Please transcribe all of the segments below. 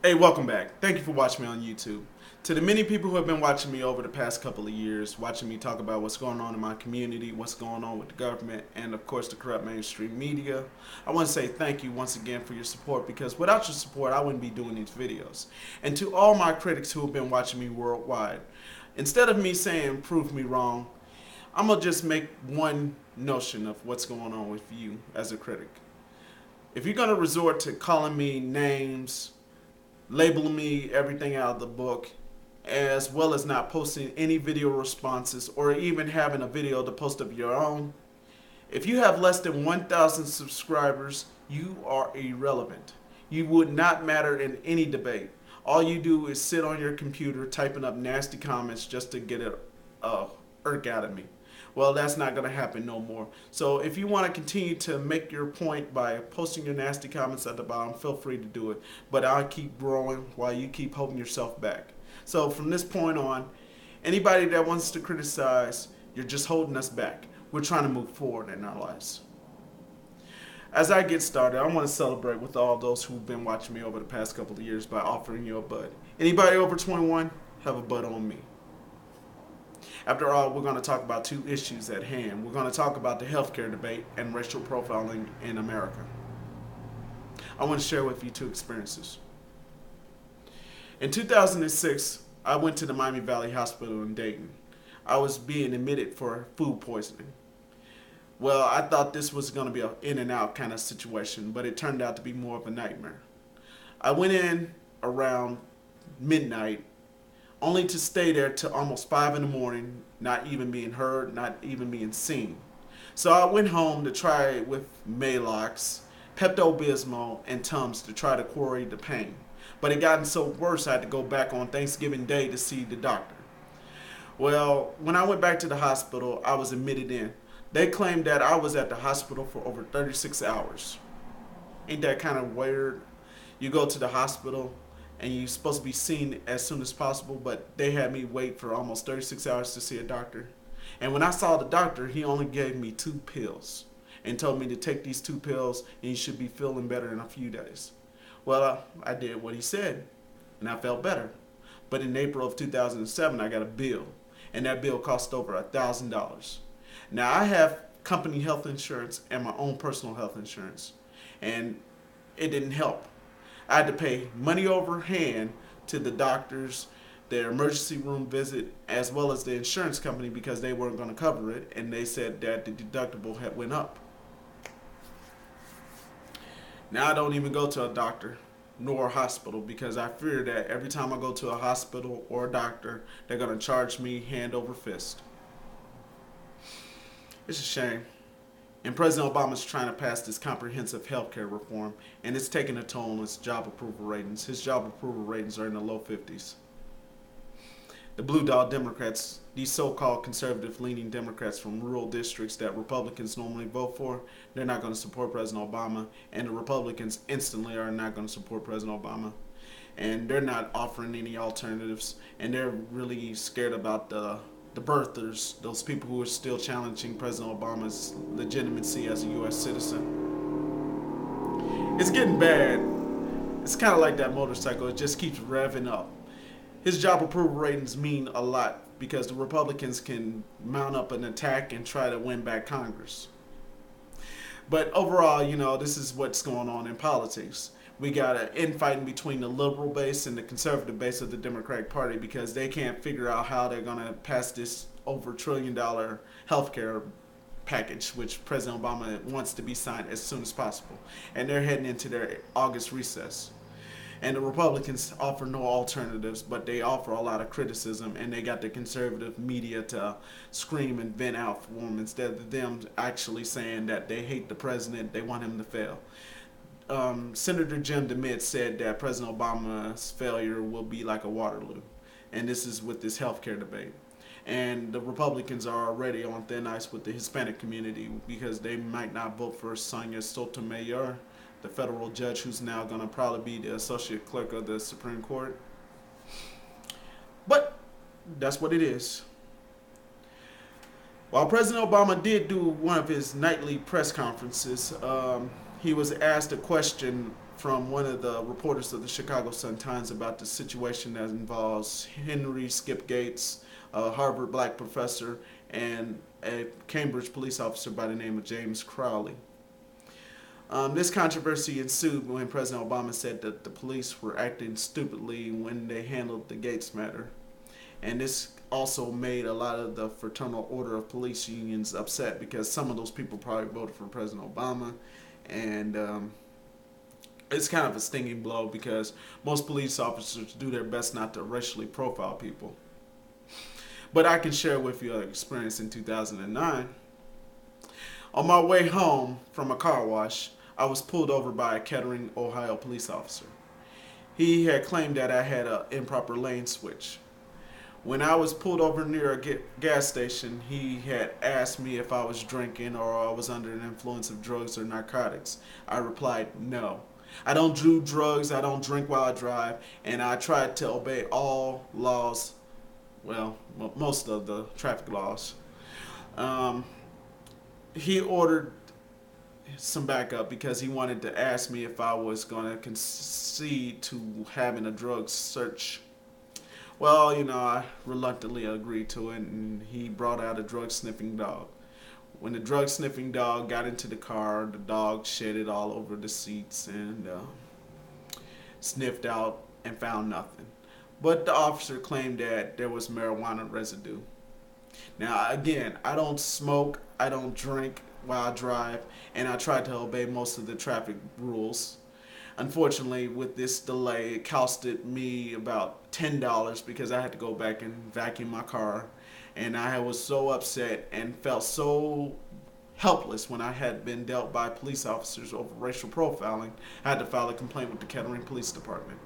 Hey, welcome back. Thank you for watching me on YouTube. To the many people who have been watching me over the past couple of years, watching me talk about what's going on in my community, what's going on with the government, and of course the corrupt mainstream media, I want to say thank you once again for your support, because without your support, I wouldn't be doing these videos. And to all my critics who have been watching me worldwide, instead of me saying prove me wrong, I'm going to just make one notion of what's going on with you as a critic. If you're going to resort to calling me names, labeling me everything out of the book, as well as not posting any video responses or even having a video to post of your own, if you have less than 1,000 subscribers, you are irrelevant. You would not matter in any debate. All you do is sit on your computer typing up nasty comments just to get a irk out of me. Well, that's not going to happen no more. So if you want to continue to make your point by posting your nasty comments at the bottom, feel free to do it. But I'll keep growing while you keep holding yourself back. So from this point on, anybody that wants to criticize, you're just holding us back. We're trying to move forward in our lives. As I get started, I want to celebrate with all those who've been watching me over the past couple of years by offering you a bud. Anybody over 21, have a bud on me. After all, we're going to talk about two issues at hand. We're going to talk about the healthcare debate and racial profiling in America. I want to share with you two experiences. In 2006, I went to the Miami Valley Hospital in Dayton. I was being admitted for food poisoning. Well, I thought this was going to be an in and out kind of situation, but it turned out to be more of a nightmare. I went in around midnight, only to stay there till almost 5 in the morning, not even being heard, not even being seen. So I went home to try it with Maalox, Pepto-Bismol, and Tums to try to quarry the pain. But it gotten so worse I had to go back on Thanksgiving Day to see the doctor. Well, when I went back to the hospital, I was admitted in. They claimed that I was at the hospital for over 36 hours. Ain't that kind of weird? You go to the hospital and you're supposed to be seen as soon as possible, but they had me wait for almost 36 hours to see a doctor. And when I saw the doctor, he only gave me 2 pills and told me to take these 2 pills and you should be feeling better in a few days. Well, I did what he said and I felt better. But in April of 2007, I got a bill, and that bill cost over $1,000. Now, I have company health insurance and my own personal health insurance, and it didn't help. I had to pay money over hand to the doctors, their emergency room visit, as well as the insurance company, because they weren't going to cover it, and they said that the deductible had went up. Now I don't even go to a doctor nor a hospital because I fear that every time I go to a hospital or a doctor, they're going to charge me hand over fist. It's a shame. And President Obama's trying to pass this comprehensive health care reform, and it's taking a toll on his job approval ratings. His job approval ratings are in the low 50s. The Blue Dog Democrats, these so-called conservative-leaning Democrats from rural districts that Republicans normally vote for, they're not going to support President Obama, and the Republicans instantly are not going to support President Obama. And they're not offering any alternatives, and they're really scared about the birthers, those people who are still challenging President Obama's legitimacy as a U.S. citizen. It's getting bad. It's kind of like that motorcycle. It just keeps revving up. His job approval ratings mean a lot because the Republicans can mount up an attack and try to win back Congress. But overall, this is what's going on in politics. We got an infighting between the liberal base and the conservative base of the Democratic Party because they can't figure out how they're going to pass this over $1 trillion healthcare package, which President Obama wants to be signed as soon as possible. And they're heading into their August recess. And the Republicans offer no alternatives, but they offer a lot of criticism, and they got the conservative media to scream and vent out for them instead of them actually saying that they hate the president, they want him to fail. Senator Jim DeMint said that President Obama's failure will be like a Waterloo, and this is with this healthcare debate. And the Republicans are already on thin ice with the Hispanic community because they might not vote for Sonia Sotomayor, the federal judge who's now going to probably be the associate clerk of the Supreme Court. But that's what it is. While President Obama did do one of his nightly press conferences, he was asked a question from one of the reporters of the Chicago Sun-Times about the situation that involves Henry Skip Gates, a Harvard black professor, and a Cambridge police officer by the name of James Crowley. This controversy ensued when President Obama said that the police were acting stupidly when they handled the Gates matter. And this also made a lot of the Fraternal Order of Police unions upset because some of those people probably voted for President Obama. And it's kind of a stinging blow because most police officers do their best not to racially profile people. But I can share with you an experience in 2009. On my way home from a car wash, I was pulled over by a Kettering, Ohio police officer. He had claimed that I had an improper lane switch. When I was pulled over near a gas station, he had asked me if I was drinking or I was under the influence of drugs or narcotics. I replied, no. I don't do drugs, I don't drink while I drive, and I tried to obey all laws, well, most of the traffic laws. He ordered some backup because he wanted to ask me if I was going to concede to having a drug search. Well, I reluctantly agreed to it, and he brought out a drug-sniffing dog. When the drug-sniffing dog got into the car, the dog shedded all over the seats and sniffed out and found nothing. But the officer claimed that there was marijuana residue. Now, again, I don't smoke, I don't drink while I drive, and I tried to obey most of the traffic rules. Unfortunately, with this delay, it costed me about $10 because I had to go back and vacuum my car. And I was so upset and felt so helpless when I had been dealt by police officers over racial profiling. I had to file a complaint with the Kettering Police Department.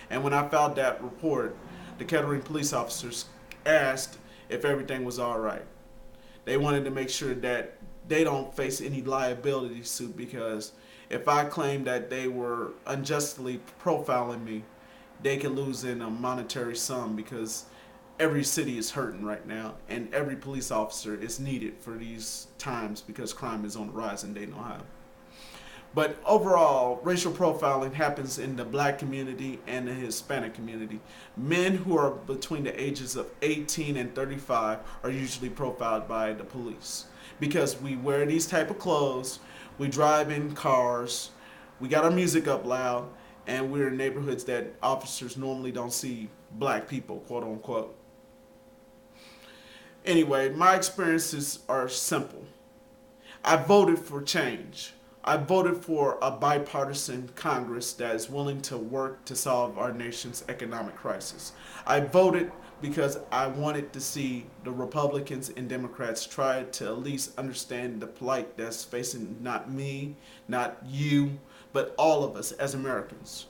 And when I filed that report, the Kettering police officers asked if everything was all right. They wanted to make sure that they don't face any liability suit because if I claim that they were unjustly profiling me, they can lose in a monetary sum because every city is hurting right now and every police officer is needed for these times because crime is on the rise in Dayton, Ohio. But overall, racial profiling happens in the black community and the Hispanic community. Men who are between the ages of 18 and 35 are usually profiled by the police because we wear these type of clothes, we drive in cars, we got our music up loud, and we're in neighborhoods that officers normally don't see black people, quote unquote. Anyway, my experiences are simple. I voted for change. I voted for a bipartisan Congress that is willing to work to solve our nation's economic crisis. I voted because I wanted to see the Republicans and Democrats try to at least understand the plight that's facing not me, not you, but all of us as Americans.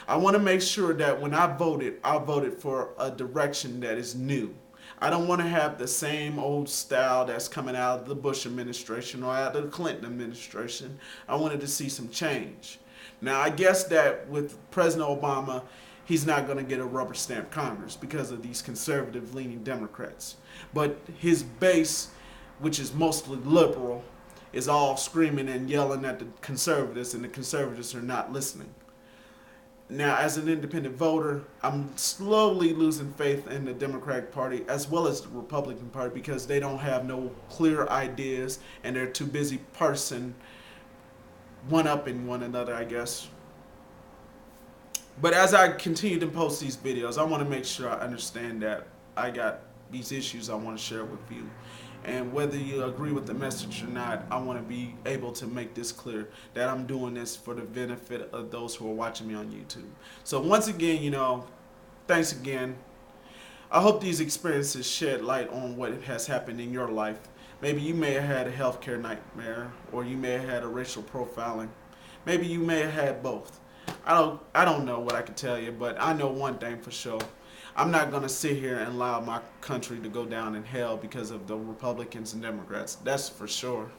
I want to make sure that when I voted for a direction that is new. I don't want to have the same old style that's coming out of the Bush administration or out of the Clinton administration. I wanted to see some change. Now, I guess that with President Obama, he's not going to get a rubber stamp Congress because of these conservative-leaning Democrats. But his base, which is mostly liberal, is all screaming and yelling at the conservatives, and the conservatives are not listening. Now, as an independent voter, I'm slowly losing faith in the Democratic Party as well as the Republican Party because they don't have no clear ideas and they're too busy partisan, one-upping one another, I guess. But as I continue to post these videos, I want to make sure I understand that I got these issues I want to share with you. And whether you agree with the message or not, I want to be able to make this clear that I'm doing this for the benefit of those who are watching me on YouTube. So once again, thanks again. I hope these experiences shed light on what has happened in your life. Maybe you may have had a healthcare nightmare, or you may have had a racial profiling. Maybe you may have had both. I don't know what I can tell you, but I know one thing for sure. I'm not going to sit here and allow my country to go down in hell because of the Republicans and Democrats. That's for sure.